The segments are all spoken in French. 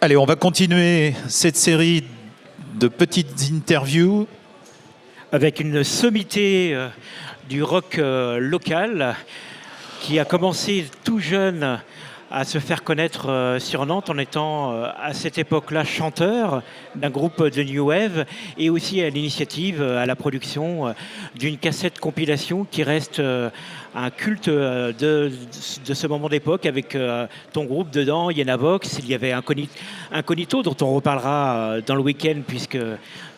Allez, on va continuer cette série de petites interviews. Avec une sommité du rock local qui a commencé tout jeune à se faire connaître sur Nantes en étant à cette époque-là chanteur d'un groupe de New Wave et aussi à l'initiative, à la production d'une cassette compilation qui reste un culte de ce moment d'époque avec ton groupe dedans, Yenavox. Il y avait Incognito dont on reparlera dans le week-end puisque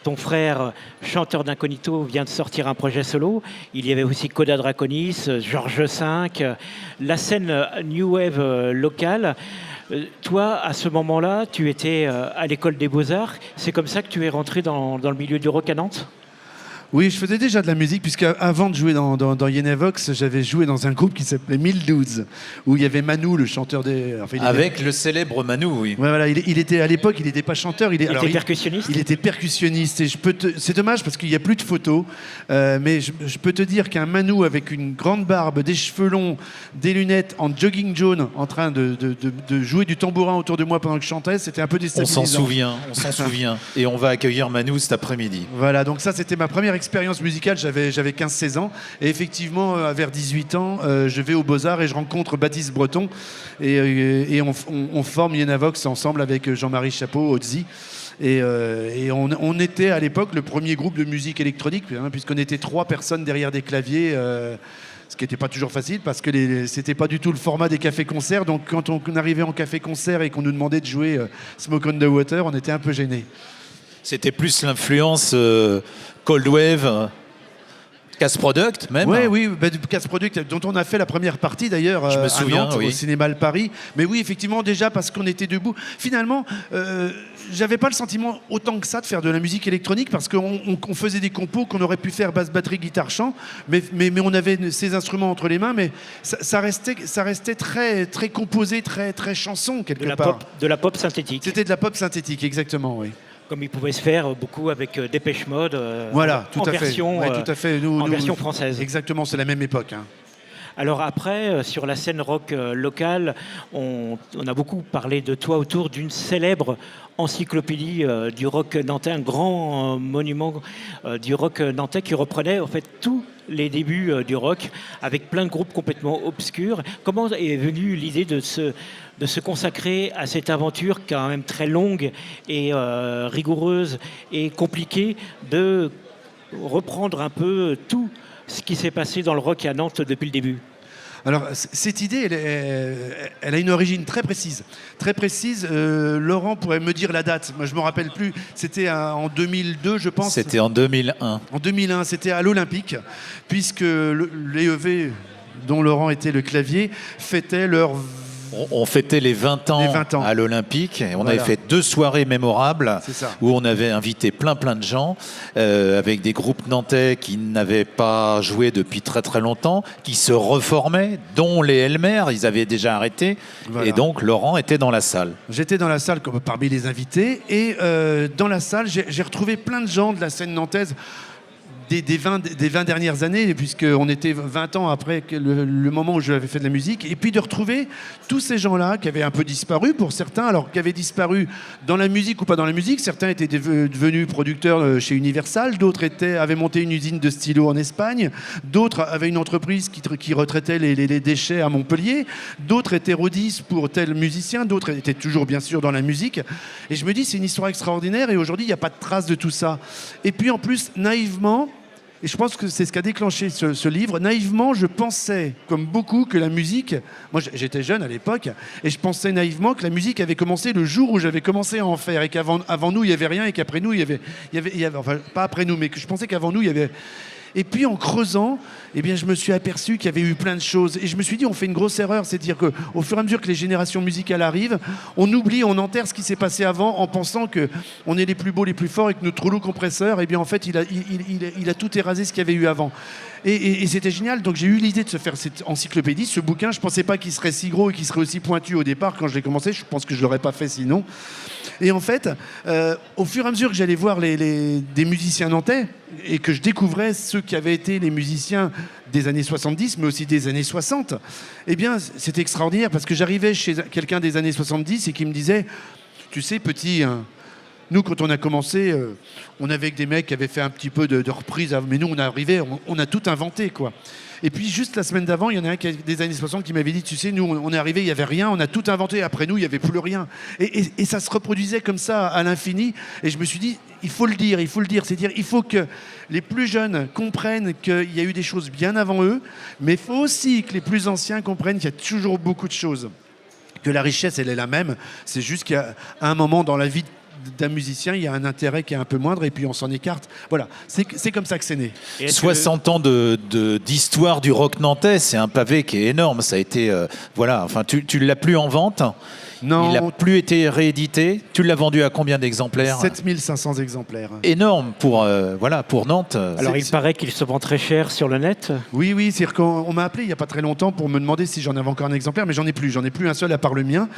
ton frère, chanteur d'Incognito, vient de sortir un projet solo. Il y avait aussi Coda Draconis, Georges V, la scène New Wave locale. Toi, à ce moment-là, tu étais à l'école des Beaux-Arts. C'est comme ça que tu es rentré dans le milieu du rock à Nantes ? Oui, je faisais déjà de la musique, puisque avant de jouer dans Yenavox, j'avais joué dans un groupe qui s'appelait 1012, où il y avait Manu, le chanteur des... Enfin, avec le célèbre Manu, oui. Ouais, voilà, il était, à l'époque, il n'était pas chanteur. Il était percussionniste. Il était percussionniste. Et c'est dommage, parce qu'il n'y a plus de photos, mais je peux te dire qu'un Manu avec une grande barbe, des cheveux longs, des lunettes, en jogging jaune, en train de jouer du tambourin autour de moi pendant que je chantais, c'était un peu déstabilisant. On s'en souvient. Et on va accueillir Manu cet après-midi. Voilà, donc ça, c'était ma première expérience musicale, j'avais 15-16 ans et effectivement vers 18 ans je vais aux Beaux-Arts et je rencontre Baptiste Breton et on forme Yenavox ensemble avec Jean-Marie Chapeau, Ozzy et on était à l'époque le premier groupe de musique électronique puisqu'on était 3 personnes derrière des claviers ce qui n'était pas toujours facile parce que c'était pas du tout le format des cafés-concerts, donc quand on arrivait en café-concert et qu'on nous demandait de jouer Smoke on the Water, on était un peu gênés. C'était plus l'influence Cold Wave, Casse Product même. Oui, Casse Product, dont on a fait la première partie d'ailleurs je me souviens, à Nantes, au Cinéma Le Paris. Mais oui, effectivement, déjà parce qu'on était debout. Finalement, j'avais pas le sentiment autant que ça de faire de la musique électronique parce qu'on faisait des compos qu'on aurait pu faire basse, batterie, guitare, chant, mais on avait ces instruments entre les mains, mais ça restait très, très composé, très, très chanson quelque part. De la pop synthétique. C'était de la pop synthétique, exactement, oui. Comme il pouvait se faire beaucoup avec Dépêche Mode voilà, en version française. Exactement, c'est la même époque. Hein. Alors après, sur la scène rock locale, on a beaucoup parlé de toi autour d'une célèbre encyclopédie du rock nantais, un grand monument du rock nantais qui reprenait en fait tous les débuts du rock avec plein de groupes complètement obscurs. Comment est venue l'idée de se consacrer à cette aventure quand même très longue et rigoureuse et compliquée, de reprendre un peu tout ce qui s'est passé dans le rock à Nantes depuis le début? Alors, cette idée, elle a une origine très précise. Très précise. Laurent pourrait me dire la date. Moi, je ne me rappelle plus. C'était en 2002, je pense. C'était en 2001. En 2001, c'était à l'Olympique, puisque l'EEV, dont Laurent était le clavier, fêtait leur... On fêtait les 20 ans à l'Olympique et on avait fait 2 soirées mémorables où on avait invité plein de gens avec des groupes nantais qui n'avaient pas joué depuis très très longtemps, qui se reformaient, dont les Elmer, ils avaient déjà arrêté et donc Laurent était dans la salle. J'étais dans la salle comme parmi les invités et dans la salle j'ai retrouvé plein de gens de la scène nantaise des 20 dernières années, puisqu'on était 20 ans après le moment où j'avais fait de la musique, et puis de retrouver tous ces gens-là qui avaient un peu disparu pour certains, alors qui avaient disparu dans la musique ou pas dans la musique. Certains étaient devenus producteurs chez Universal, d'autres avaient monté une usine de stylos en Espagne, d'autres avaient une entreprise qui retraitait les déchets à Montpellier, d'autres étaient rodistes pour tel musicien, d'autres étaient toujours bien sûr dans la musique. Et je me dis, c'est une histoire extraordinaire, et aujourd'hui, il n'y a pas de trace de tout ça. Et puis en plus, naïvement, et je pense que c'est ce qui a déclenché ce livre. Naïvement, je pensais, comme beaucoup, que la musique... Moi, j'étais jeune à l'époque, et je pensais naïvement que la musique avait commencé le jour où j'avais commencé à en faire, et qu'avant nous, il n'y avait rien, et qu'après nous, il y avait... Enfin, pas après nous, mais que je pensais qu'avant nous, il y avait... Et puis en creusant, eh bien, je me suis aperçu qu'il y avait eu plein de choses. Et je me suis dit, on fait une grosse erreur, c'est de dire qu'au fur et à mesure que les générations musicales arrivent, on oublie, on enterre ce qui s'est passé avant en pensant qu'on est les plus beaux, les plus forts et que notre rouleau compresseur, eh bien, en fait, il a tout érasé ce qu'il y avait eu avant. Et c'était génial. Donc j'ai eu l'idée de se faire cette encyclopédie, ce bouquin. Je ne pensais pas qu'il serait si gros et qu'il serait aussi pointu au départ quand je l'ai commencé. Je pense que je ne l'aurais pas fait sinon. Et en fait, au fur et à mesure que j'allais voir des musiciens nantais et que je découvrais ceux qui avaient été les musiciens des années 70, mais aussi des années 60, eh bien, c'était extraordinaire parce que j'arrivais chez quelqu'un des années 70 et qui me disait... tu sais, petit, hein, nous, quand on a commencé, on avait des mecs qui avaient fait un petit peu de reprises, mais nous, on est arrivé, on a tout inventé, quoi. Et puis, juste la semaine d'avant, il y en a un des années 60 qui m'avait dit, tu sais, nous, on est arrivé, il n'y avait rien, on a tout inventé, après nous, il n'y avait plus rien. Et ça se reproduisait comme ça à l'infini. Et je me suis dit, il faut le dire, c'est-à-dire, il faut que les plus jeunes comprennent qu'il y a eu des choses bien avant eux, mais il faut aussi que les plus anciens comprennent qu'il y a toujours beaucoup de choses. Que la richesse, elle est la même, c'est juste qu'à un moment dans la vie d'un musicien, il y a un intérêt qui est un peu moindre et puis on s'en écarte. Voilà, c'est comme ça que c'est né. 60 ans d'histoire du rock nantais, c'est un pavé qui est énorme. Ça a été, voilà, enfin, tu l'as plus en vente. Non. Il n'a plus été réédité. Tu l'as vendu à combien d'exemplaires ? 7500 exemplaires. Énorme pour Nantes. Alors il paraît qu'il se vend très cher sur le net. Oui, c'est-à-dire qu'on m'a appelé il n'y a pas très longtemps pour me demander si j'en avais encore un exemplaire, mais j'en ai plus un seul à part le mien.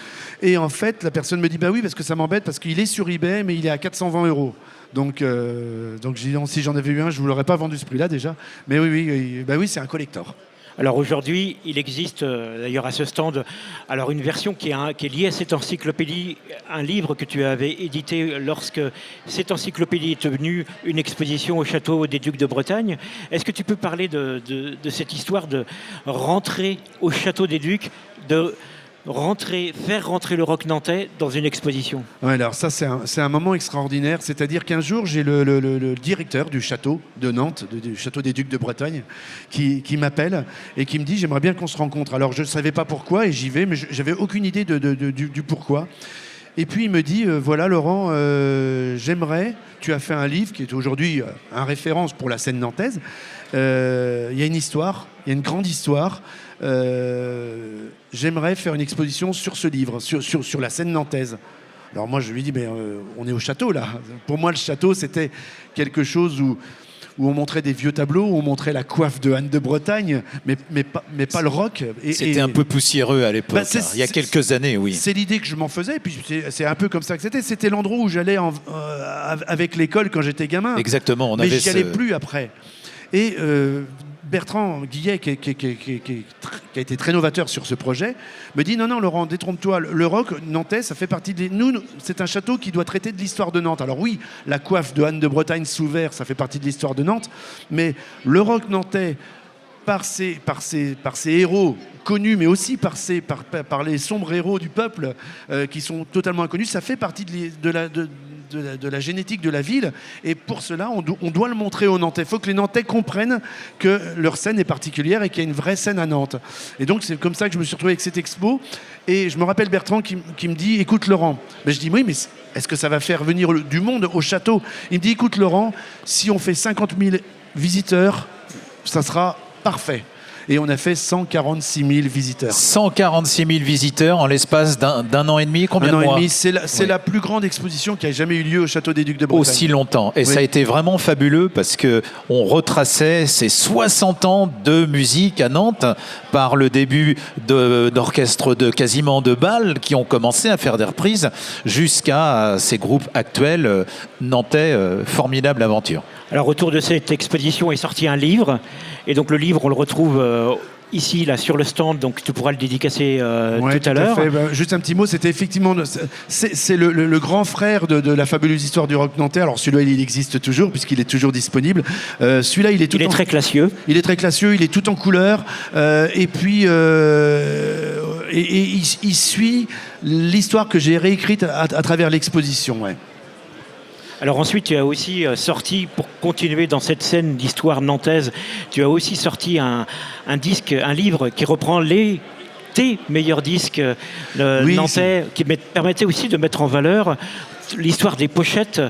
Et en fait, la personne me dit, bah oui, parce que ça m'embête, parce qu'il est sur eBay, mais il est à 420 €. Donc j'ai dit, si j'en avais eu un, je ne vous l'aurais pas vendu ce prix-là déjà. Mais oui, c'est un collector. Alors aujourd'hui, il existe d'ailleurs à ce stand une version qui est liée à cette encyclopédie, un livre que tu avais édité lorsque cette encyclopédie est devenue une exposition au château des Ducs de Bretagne. Est-ce que tu peux parler de cette histoire de rentrer au château des Ducs, faire rentrer le rock nantais dans une exposition? Ouais, alors ça, c'est un moment extraordinaire. C'est-à-dire qu'un jour, j'ai le directeur du château de Nantes, du château des Ducs de Bretagne, qui m'appelle et qui me dit, j'aimerais bien qu'on se rencontre. Alors, je ne savais pas pourquoi et j'y vais, mais j'avais aucune idée du pourquoi. Et puis, il me dit, voilà, Laurent, tu as fait un livre qui est aujourd'hui un référence pour la scène nantaise. Il y a une histoire, il y a une grande histoire. J'aimerais faire une exposition sur ce livre, sur la scène nantaise. Alors moi je lui dis, mais on est au château là. Pour moi le château c'était quelque chose où on montrait des vieux tableaux, où on montrait la coiffe de Anne de Bretagne, mais pas le rock. C'était un peu poussiéreux à l'époque, il y a quelques années, oui. C'est l'idée que je m'en faisais, et puis c'est un peu comme ça que c'était. C'était l'endroit où j'allais avec l'école quand j'étais gamin. Exactement. Mais j'y allais plus après. Et Bertrand Guillet, qui a été très novateur sur ce projet, me dit non Laurent, détrompe-toi, le rock nantais, ça fait partie de nous, c'est un château qui doit traiter de l'histoire de Nantes. Alors oui, la coiffe de Anne de Bretagne sous verre, ça fait partie de l'histoire de Nantes, mais le rock nantais, par ses héros connus, mais aussi par les sombres héros du peuple qui sont totalement inconnus, ça fait partie de la génétique de la ville, et pour cela on doit le montrer aux Nantais. Il faut que les Nantais comprennent que leur scène est particulière et qu'il y a une vraie scène à Nantes. Et donc c'est comme ça que je me suis retrouvé avec cette expo, et je me rappelle Bertrand qui me dit, écoute Laurent, je dis oui, mais est-ce que ça va faire venir du monde au château? Il me dit, écoute Laurent, si on fait 50 000 visiteurs, ça sera parfait. Et on a fait 146 000 visiteurs. 146 000 visiteurs en l'espace d'un an et demi, combien de mois? Un an et demi, c'est la plus grande exposition qui a jamais eu lieu au Château des Ducs de Bretagne. Aussi longtemps. Et oui. Ça a été vraiment fabuleux parce qu'on retraçait ces 60 ans de musique à Nantes par le début d'orchestres quasiment de bal qui ont commencé à faire des reprises jusqu'à ces groupes actuels nantais, formidable aventure. Alors autour de cette exposition est sorti un livre, et donc le livre on le retrouve ici là sur le stand, donc tu pourras le dédicacer tout à l'heure. Juste un petit mot, c'était effectivement c'est le grand frère de la fabuleuse histoire du rock nantais. Alors celui-là il existe toujours puisqu'il est toujours disponible. Celui-là il est très classieux. Il est très classieux, il est tout en couleur et puis il suit l'histoire que j'ai réécrite à travers l'exposition. Ouais. Alors ensuite, tu as aussi sorti, pour continuer dans cette scène d'histoire nantaise, tu as aussi sorti un livre qui reprend tes meilleurs disques nantais, qui permettait aussi de mettre en valeur l'histoire des pochettes.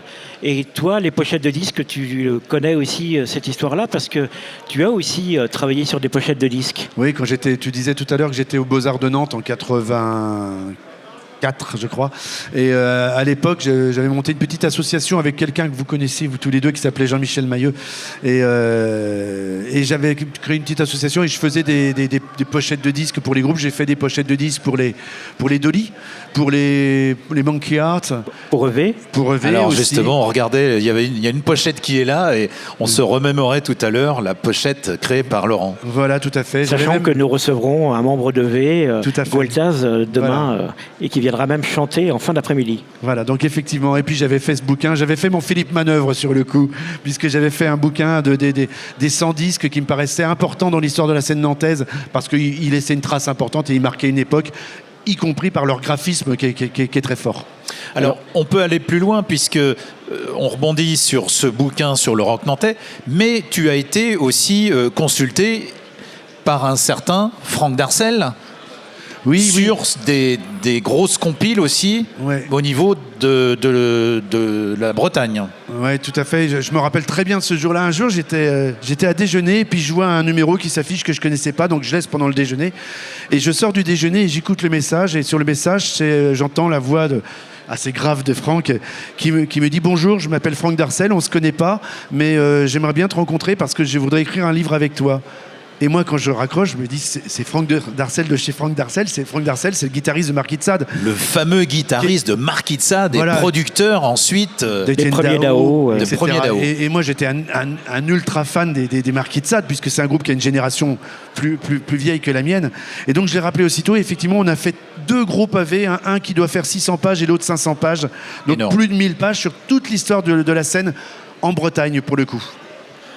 Et toi, les pochettes de disques, tu connais aussi cette histoire-là parce que tu as aussi travaillé sur des pochettes de disques. Oui, tu disais tout à l'heure que j'étais aux Beaux-Arts de Nantes en 84, je crois. Et à l'époque, j'avais monté une petite association avec quelqu'un que vous connaissez, vous tous les deux, qui s'appelait Jean-Michel Mailleux. Et j'avais créé une petite association et je faisais des pochettes de disques pour les groupes. J'ai fait des pochettes de disques pour les Dolly, pour les Monkey Art. Pour EV. Alors aussi. Justement, on regardait, il y a une pochette qui est là et on se remémorait tout à l'heure la pochette créée par Laurent. Voilà, tout à fait. Sachant que nous recevrons un membre d'EV, Goltaz, demain, voilà. Et qui viendra viendra même chanter en fin d'après-midi. Voilà, donc effectivement. Et puis j'avais fait ce bouquin, j'avais fait mon Philippe Manœuvre sur le coup, puisque j'avais fait un bouquin des 100 disques qui me paraissaient importants dans l'histoire de la scène nantaise, parce qu'il laissait une trace importante et il marquait une époque, y compris par leur graphisme qui est très fort. Alors, on peut aller plus loin puisque on rebondit sur ce bouquin sur le rock nantais, mais tu as été aussi consulté par un certain Franck Darcel. Oui, sur des grosses compiles aussi, ouais, au niveau de la Bretagne. Oui, tout à fait. Je me rappelle très bien de ce jour-là. Un jour, j'étais à déjeuner et puis je vois un numéro qui s'affiche que je ne connaissais pas, donc je laisse pendant le déjeuner. Et je sors du déjeuner et j'écoute le message. Et sur le message, j'entends la voix assez grave de Franck qui me dit « Bonjour, je m'appelle Franck Darcel, on ne se connaît pas, mais j'aimerais bien te rencontrer parce que je voudrais écrire un livre avec toi. » Et moi, quand je raccroche, je me dis, c'est Franck Darcel de chez Franck Darcel. Franck Darcel, c'est le guitariste de Marquis de Sade. Le fameux guitariste de Marquis de Sade, voilà, et producteur ensuite des premiers Dao. Et moi, j'étais un ultra fan des Marquis de Sade, puisque c'est un groupe qui a une génération plus vieille que la mienne. Et donc, je l'ai rappelé aussitôt. Et effectivement, on a fait 2 gros pavés, un qui doit faire 600 pages et l'autre 500 pages. Donc, énorme. Plus de 1000 pages sur toute l'histoire de la scène en Bretagne, pour le coup.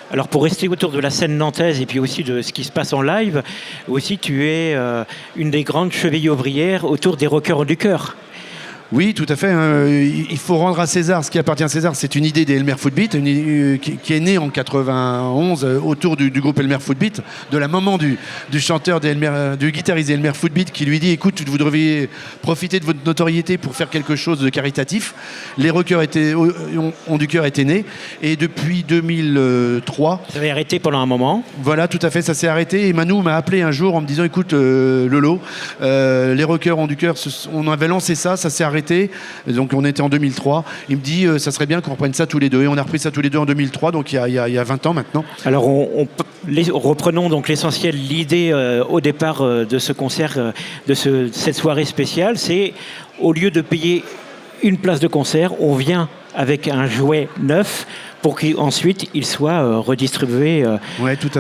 Alors pour rester autour de la scène nantaise et puis aussi de ce qui se passe en live, aussi tu es une des grandes chevilles ouvrières autour des rockers du cœur. Oui, tout à fait. Il faut rendre à César ce qui appartient à César. C'est une idée des Elmer Footbeat qui est née en 91 autour du groupe Elmer Footbeat, de la maman du chanteur du guitariste Elmer Footbeat qui lui dit « Écoute, vous devriez profiter de votre notoriété pour faire quelque chose de caritatif ». Les rockers ont du cœur étaient nés et depuis 2003... Ça avait arrêté pendant un moment. Voilà, tout à fait, ça s'est arrêté. Et Manu m'a appelé un jour en me disant « Écoute, Lolo, les rockers ont du cœur, on avait lancé ça s'est arrêté. » Donc on était en 2003. Il me dit ça serait bien qu'on reprenne ça tous les deux. Et on a repris ça tous les deux en 2003, donc il y a 20 ans maintenant. Alors reprenons donc l'essentiel. L'idée au départ de ce concert, cette soirée spéciale, c'est au lieu de payer une place de concert, on vient avec un jouet neuf pour qu'ensuite il soit redistribué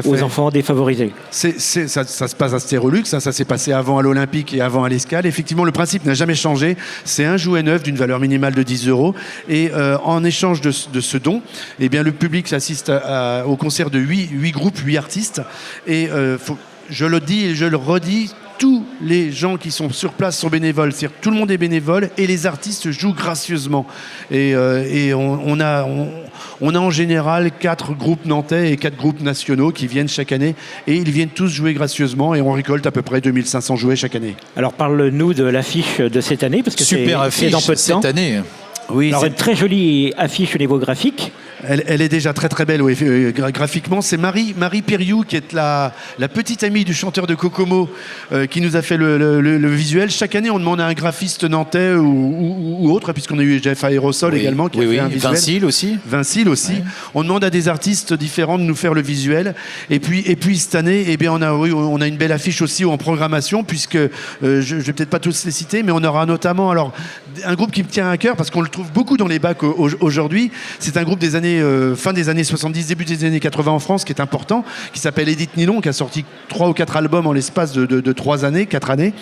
aux enfants défavorisés. Ça se passe à Stérolux, ça s'est passé avant à l'Olympique et avant à l'Escale. Effectivement, le principe n'a jamais changé. C'est un jouet neuf d'une valeur minimale de 10 €. Et en échange de ce don, eh bien, le public s'assiste au concert de 8 groupes, 8 artistes. Et je le dis et je le redis, tous les gens qui sont sur place sont bénévoles, c'est-à-dire tout le monde est bénévole et les artistes jouent gracieusement. Et on a en général 4 groupes nantais et 4 groupes nationaux qui viennent chaque année et ils viennent tous jouer gracieusement et on récolte à peu près 2500 jouets chaque année. Alors parle-nous de l'affiche de cette année parce que super affiche dans peu de temps. Cette année. Oui, alors une très jolie affiche au niveau graphique. Elle est déjà très très belle, oui, graphiquement. C'est Marie Périou qui est la petite amie du chanteur de Kokomo qui nous a fait le visuel. Chaque année, on demande à un graphiste nantais ou autre, puisqu'on a eu Jeff Aérosol également qui a fait un visuel. Vincile aussi. Ouais. On demande à des artistes différents de nous faire le visuel. Et puis cette année, eh bien, on a une belle affiche aussi en programmation, puisque je ne vais peut-être pas tous les citer, mais on aura notamment un groupe qui me tient à cœur parce qu'on le trouve beaucoup dans les bacs aujourd'hui. C'est un groupe des années fin des années 70, début des années 80 en France, qui est important, qui s'appelle Edith Nilon, qui a sorti 3 ou 4 albums en l'espace de 4 années.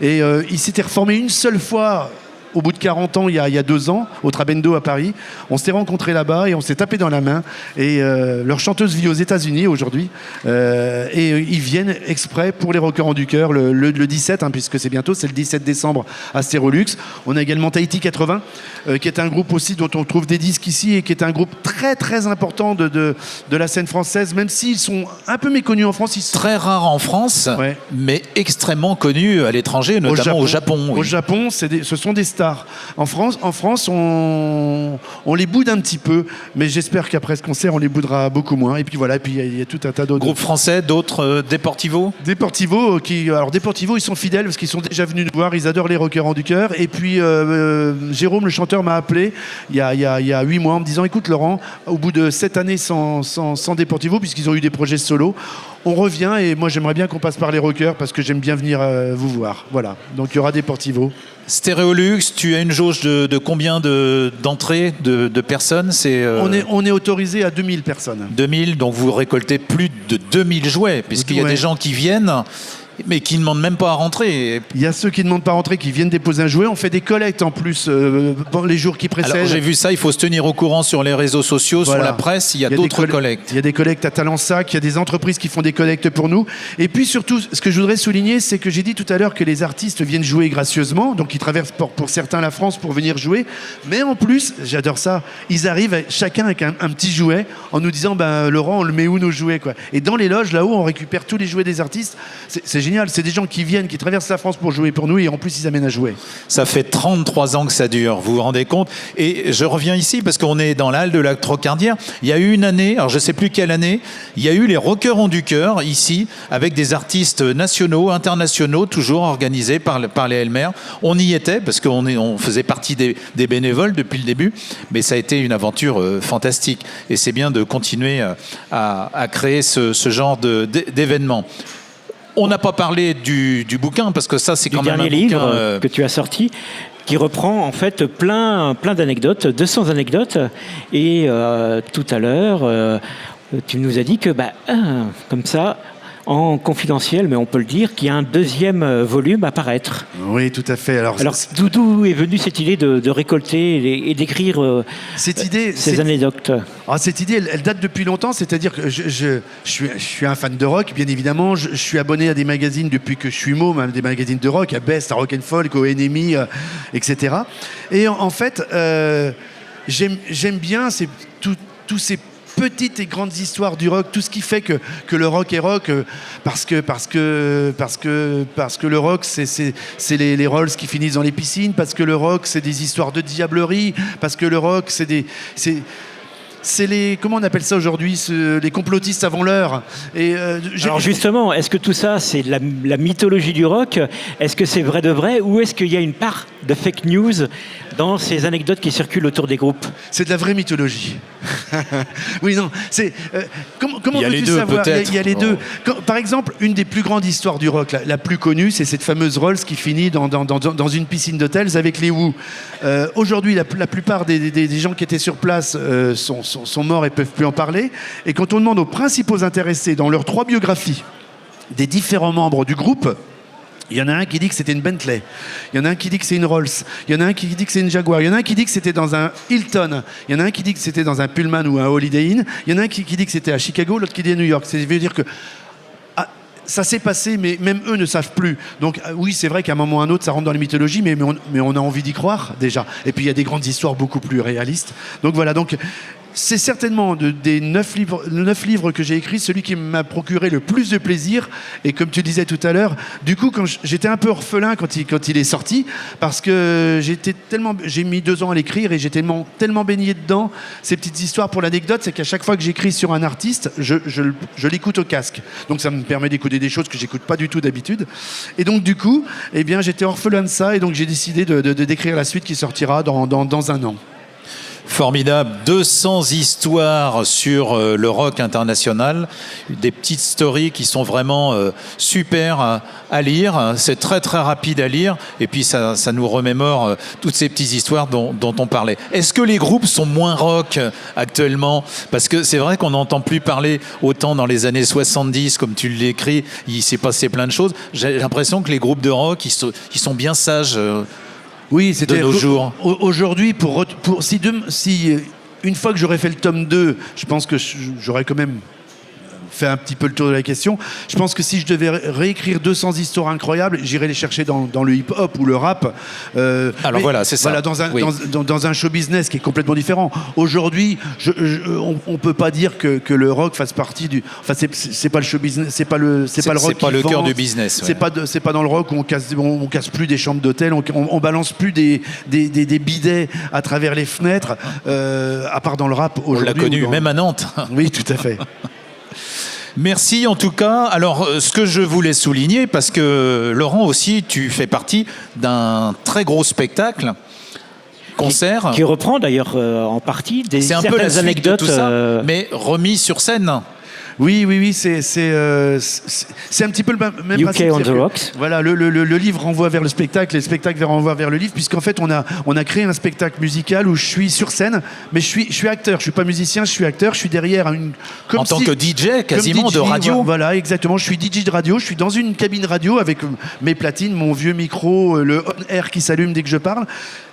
Et il s'était reformé une seule fois au bout de 40 ans, il y a 2 ans, au Trabendo à Paris. On s'est rencontrés là-bas et on s'est tapé dans la main. Et leur chanteuse vit aux États-Unis aujourd'hui. Et ils viennent exprès pour les Rockers du Cœur le 17, puisque c'est bientôt, c'est le 17 décembre à Stérolux. On a également Tahiti 80, qui est un groupe aussi dont on trouve des disques ici et qui est un groupe très très important de la scène française, même s'ils sont un peu méconnus en France. Très rares en France, mais extrêmement connus à l'étranger, notamment au Japon. Au Japon, ce sont des stars. En France, on les boude un petit peu, mais j'espère qu'après ce concert, on les boudera beaucoup moins. Et puis voilà, il y a tout un tas d'autres. Groupes français, d'autres Deportivo. Deportivo, ils sont fidèles parce qu'ils sont déjà venus nous voir, ils adorent les Rockers du Cœur. Et puis Jérôme, le chanteur, m'a appelé il y a 8 mois en me disant, écoute Laurent, au bout de 7 années sans Deportivo, puisqu'ils ont eu des projets solo, on revient et moi j'aimerais bien qu'on passe par les Rockers parce que j'aime bien venir vous voir. Voilà, donc il y aura Deportivo. Stéréolux, tu as une jauge de combien d'entrées de personnes? On est autorisé à 2000 personnes. 2000, donc vous récoltez plus de 2000 jouets, puisqu'il y a des gens qui viennent Mais qui ne demandent même pas à rentrer. Il y a ceux qui ne demandent pas à rentrer, qui viennent déposer un jouet. On fait des collectes en plus les jours qui précèdent. Alors j'ai vu ça, il faut se tenir au courant sur les réseaux sociaux, sur la presse, il y a d'autres collectes. Il y a des collectes à Talensac, il y a des entreprises qui font des collectes pour nous. Et puis surtout, ce que je voudrais souligner, c'est que j'ai dit tout à l'heure que les artistes viennent jouer gracieusement, donc ils traversent pour certains la France pour venir jouer. Mais en plus, j'adore ça, ils arrivent chacun avec un petit jouet en nous disant Laurent, on le met où nos jouets quoi. Et dans les loges, là-haut, on récupère tous les jouets des artistes. C'est génial, c'est des gens qui viennent, qui traversent la France pour jouer pour nous et en plus ils amènent à jouer. Ça fait 33 ans que ça dure, vous vous rendez compte? Et je reviens ici parce qu'on est dans la halle de la Trocardière. Il y a eu une année, alors je ne sais plus quelle année, il y a eu les Rockers ont du cœur ici avec des artistes nationaux, internationaux, toujours organisés par les Elmer. On y était parce qu'on faisait partie des bénévoles depuis le début, mais ça a été une aventure fantastique et c'est bien de continuer à créer ce genre d'événements. On n'a pas parlé du bouquin, parce que ça, c'est quand même un dernier bouquin... livre que tu as sorti, qui reprend en fait plein d'anecdotes, 200 anecdotes. Et tout à l'heure, tu nous as dit que, comme ça, en confidentiel, mais on peut le dire, qu'il y a un deuxième volume à paraître. Oui, tout à fait. Alors d'où est venue cette idée de récolter et d'écrire ces anecdotes? Cette idée, elle date depuis longtemps, c'est-à-dire que je suis un fan de rock, bien évidemment. Je suis abonné à des magazines depuis que je suis môme, des magazines de rock, à Best, à Rock and Folk, au NME, etc. Et en fait, j'aime bien tous ces petites et grandes histoires du rock, tout ce qui fait que le rock est rock, parce que le rock c'est les Rolls qui finissent dans les piscines, parce que le rock c'est des histoires de diablerie, parce que le rock c'est les, comment on appelle ça aujourd'hui, les complotistes avant l'heure. Alors justement, est-ce que tout ça c'est la mythologie du rock? Est-ce que c'est vrai de vrai, ou est-ce qu'il y a une part de fake news dans ces anecdotes qui circulent autour des groupes? C'est de la vraie mythologie. Oui, non, c'est... comment veux-tu savoir? Il y a les deux. Par exemple, une des plus grandes histoires du rock, la plus connue, c'est cette fameuse Rolls qui finit dans une piscine d'hôtels avec les Who. Aujourd'hui, la plupart des gens qui étaient sur place sont morts et ne peuvent plus en parler. Et quand on demande aux principaux intéressés dans leurs 3 biographies des différents membres du groupe, il y en a un qui dit que c'était une Bentley, il y en a un qui dit que c'est une Rolls, il y en a un qui dit que c'est une Jaguar, il y en a un qui dit que c'était dans un Hilton, il y en a un qui dit que c'était dans un Pullman ou un Holiday Inn, il y en a un qui dit que c'était à Chicago, l'autre qui dit à New York. Ça veut dire que ça s'est passé, mais même eux ne savent plus. Donc oui, c'est vrai qu'à un moment ou à un autre, ça rentre dans les mythologies, mais on a envie d'y croire déjà. Et puis il y a des grandes histoires beaucoup plus réalistes. Donc voilà, c'est certainement des 9 livres que j'ai écrits, celui qui m'a procuré le plus de plaisir. Et comme tu disais tout à l'heure, du coup, j'étais un peu orphelin quand il est sorti, parce que j'ai mis 2 ans à l'écrire et j'étais tellement baigné dedans. Ces petites histoires, pour l'anecdote, c'est qu'à chaque fois que j'écris sur un artiste, je l'écoute au casque. Donc ça me permet d'écouter des choses que j'écoute pas du tout d'habitude. Et donc du coup, j'étais orphelin de ça, et donc j'ai décidé d'écrire la suite qui sortira dans un an. Formidable, 200 histoires sur le rock international, des petites stories qui sont vraiment super à lire, c'est très très rapide à lire, et puis ça nous remémore toutes ces petites histoires dont on parlait. Est-ce que les groupes sont moins rock actuellement? Parce que c'est vrai qu'on n'entend plus parler autant dans les années 70, comme tu l'écris, il s'est passé plein de choses. J'ai l'impression que les groupes de rock, ils sont bien sages. Oui, c'était de nos jours. Aujourd'hui, si une fois que j'aurais fait le tome 2, je pense que j'aurais quand même fait un petit peu le tour de la question. Je pense que si je devais réécrire 200 histoires incroyables, j'irais les chercher dans le hip-hop ou le rap. Alors voilà, c'est ça. Voilà, dans un show business qui est complètement différent. Aujourd'hui, on peut pas dire que le rock fasse partie du... Enfin, c'est pas le show business, c'est pas le rock. C'est pas le cœur du business. Ouais. C'est pas dans le rock où on casse plus des chambres d'hôtel, on balance plus des bidets à travers les fenêtres, à part dans le rap aujourd'hui. On l'a connu, même à Nantes. Oui, tout à fait. Merci en tout cas. Alors, ce que je voulais souligner, parce que Laurent aussi, tu fais partie d'un très gros spectacle, concert. Qui reprend d'ailleurs en partie certaines anecdotes, de tout ça, mais remis sur scène. Oui, c'est un petit peu le même principe. UK on the Rocks. Voilà, le livre renvoie vers le spectacle, et le spectacle renvoie vers le livre, puisqu'en fait, on a créé un spectacle musical où je suis sur scène, mais je suis acteur. Je suis pas musicien, je suis acteur. Je suis derrière en tant que DJ, quasiment DJ, de radio. Voilà, exactement. Je suis DJ de radio. Je suis dans une cabine radio avec mes platines, mon vieux micro, le on-air qui s'allume dès que je parle.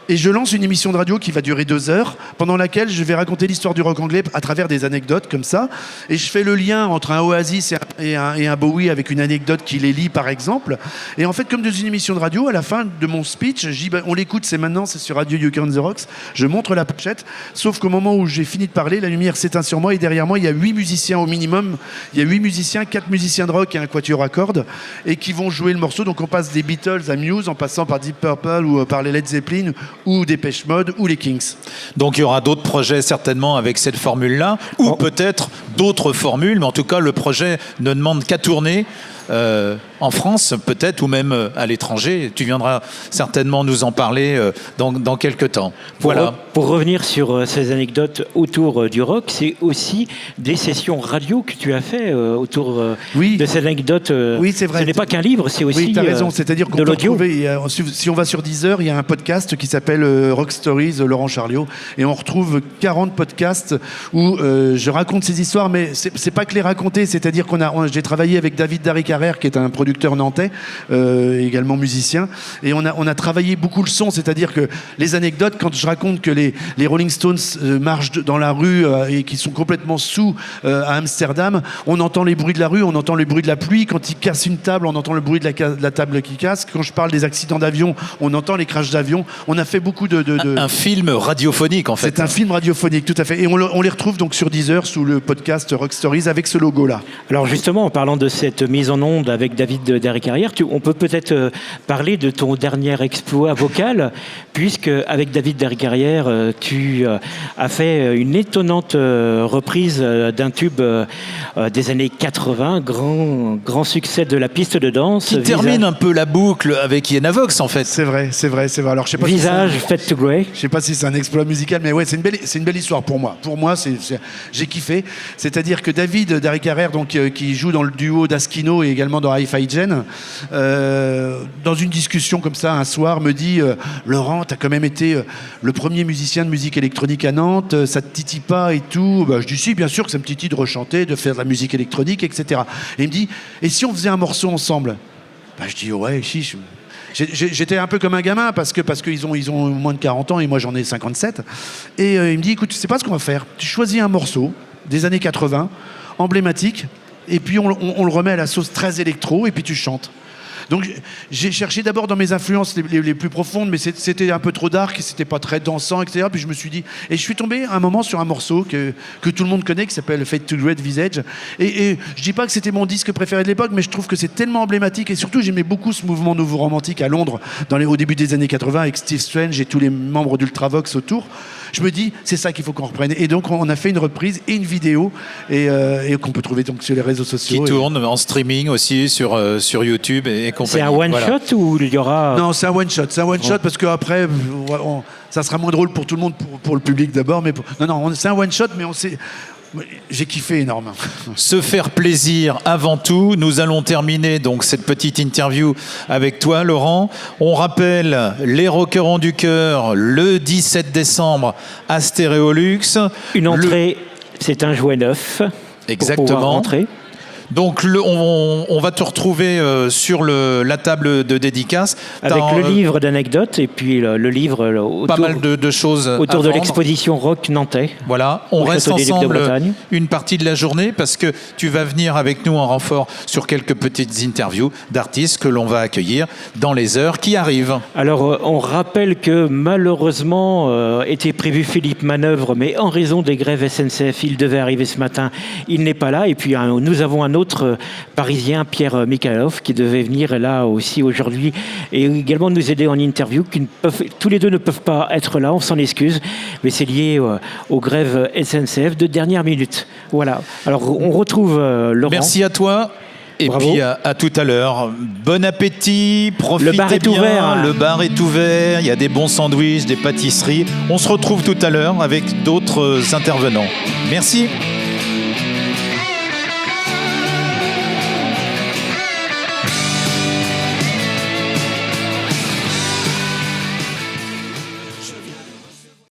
Et je lance une émission de radio qui va durer 2 heures, pendant laquelle je vais raconter l'histoire du rock anglais à travers des anecdotes comme ça. Et je fais le lien entre un Oasis et un Bowie avec une anecdote qui les lie, par exemple. Et en fait, comme dans une émission de radio, à la fin de mon speech, je dis on l'écoute, c'est maintenant, c'est sur Radio UK on the Rocks. Je montre la pochette. Sauf qu'au moment où j'ai fini de parler, la lumière s'éteint sur moi et derrière moi, il y a 8 musiciens au minimum. Il y a 8 musiciens, 4 musiciens de rock et un quatuor à cordes, et qui vont jouer le morceau. Donc on passe des Beatles à Muse, en passant par Deep Purple ou par les Led Zeppelin ou Depeche Mode ou les Kings. Donc il y aura d'autres projets certainement avec cette formule-là, ou peut-être d'autres formules, mais en tout cas le projet ne demande qu'à tourner en France peut-être, ou même à l'étranger. Tu viendras certainement nous en parler dans quelques temps. Voilà. Pour revenir sur ces anecdotes autour du rock, c'est aussi des sessions radio que tu as fait autour de ces anecdotes. Oui, c'est vrai. Ce n'est pas qu'un livre, c'est aussi tu as raison. C'est-à-dire qu'on de peut l'audio. Retrouver, si on va sur Deezer, il y a un podcast qui s'appelle Rock Stories, Laurent Charliot, et on retrouve 40 podcasts où je raconte ces histoires, mais c'est pas que les raconter, c'est-à-dire j'ai travaillé avec David Darry-Carrère, qui est un producteur nantais, également musicien, et on a travaillé beaucoup le son, c'est-à-dire que les anecdotes, quand je raconte que les Rolling Stones marchent dans la rue et qu'ils sont complètement sous à Amsterdam, on entend les bruits de la rue, on entend les bruits de la pluie, quand ils cassent une table, on entend le bruit de la table qui casse, quand je parle des accidents d'avion, on entend les crashs d'avion, on a fait beaucoup un film radiophonique en fait. C'est un film radiophonique, tout à fait, et on les retrouve donc sur Deezer sous le podcast Rock Stories avec ce logo-là. Alors justement, en parlant de cette mise en onde avec David Darry-Carrère, on peut peut-être parler de ton dernier exploit vocal, puisque avec David Darry-Carrère, tu as fait une étonnante reprise d'un tube des années 80, grand succès de la piste de danse. Qui termine un peu la boucle avec Ian Avox en fait. C'est vrai. Alors, je sais pas Visage, Fade to Grey. Je sais pas si c'est un exploit musical, mais ouais, c'est une belle histoire pour moi. Pour moi, j'ai kiffé. C'est-à-dire que David Darry-Carrère, donc qui joue dans le duo d'Askino et également dans Hi-Fi Gen, dans une discussion comme ça un soir, me dit Laurent, t'as quand même été le premier musicien de musique électronique à Nantes, ça te titille pas et tout. Je dis si, bien sûr que ça me titille de rechanter, de faire de la musique électronique, etc. Et il me dit, et si on faisait un morceau ensemble? Je dis ouais, si. J'étais un peu comme un gamin parce qu'ils ont moins de 40 ans et moi j'en ai 57. Et il me dit, écoute, tu sais pas ce qu'on va faire? Tu choisis un morceau des années 80, emblématique, et puis on le remet à la sauce très électro, et puis tu chantes. Donc j'ai cherché d'abord dans mes influences les plus profondes, mais c'était un peu trop dark, c'était pas très dansant, etc. Puis je me suis dit, et je suis tombé à un moment sur un morceau que tout le monde connaît, qui s'appelle Fade to Grey de Visage. Et je dis pas que c'était mon disque préféré de l'époque, mais je trouve que c'est tellement emblématique, et surtout j'aimais beaucoup ce mouvement nouveau romantique à Londres au début des années 80 avec Steve Strange et tous les membres d'Ultravox autour. Je me dis, c'est ça qu'il faut qu'on reprenne. Et donc on a fait une reprise et une vidéo et qu'on peut trouver donc sur les réseaux sociaux. Qui tourne en streaming aussi sur YouTube et compagnie. C'est un one-shot ou il y aura... Non, c'est un one-shot. C'est un one-shot parce qu'après, ça sera moins drôle pour tout le monde, pour le public d'abord. Mais c'est un one-shot, mais j'ai kiffé énormément. Se faire plaisir avant tout. Nous allons terminer donc cette petite interview avec toi, Laurent. On rappelle les Rockerons du Cœur le 17 décembre à Stéréolux. Une entrée, c'est un jouet neuf. Exactement. Pour pouvoir rentrer. Donc on va te retrouver sur la table de dédicace. Avec le livre d'anecdotes et puis le livre autour, pas mal de choses autour de l'exposition Rock Nantais. Voilà, on reste ensemble une partie de la journée parce que tu vas venir avec nous en renfort sur quelques petites interviews d'artistes que l'on va accueillir dans les heures qui arrivent. Alors on rappelle que malheureusement était prévu Philippe Manœuvre, mais en raison des grèves SNCF, il devait arriver ce matin, il n'est pas là. Et puis nous avons un autre Parisien, Pierre Mikhailov, qui devait venir là aussi aujourd'hui et également nous aider en interview. Tous les deux ne peuvent pas être là, on s'en excuse, mais c'est lié aux grèves SNCF de dernière minute. Voilà. Alors on retrouve Laurent. Merci à toi. Et bravo. Puis à tout à l'heure. Bon appétit, profitez bien. Le bar est ouvert. Le bar est ouvert, il y a des bons sandwichs, des pâtisseries. On se retrouve tout à l'heure avec d'autres intervenants. Merci.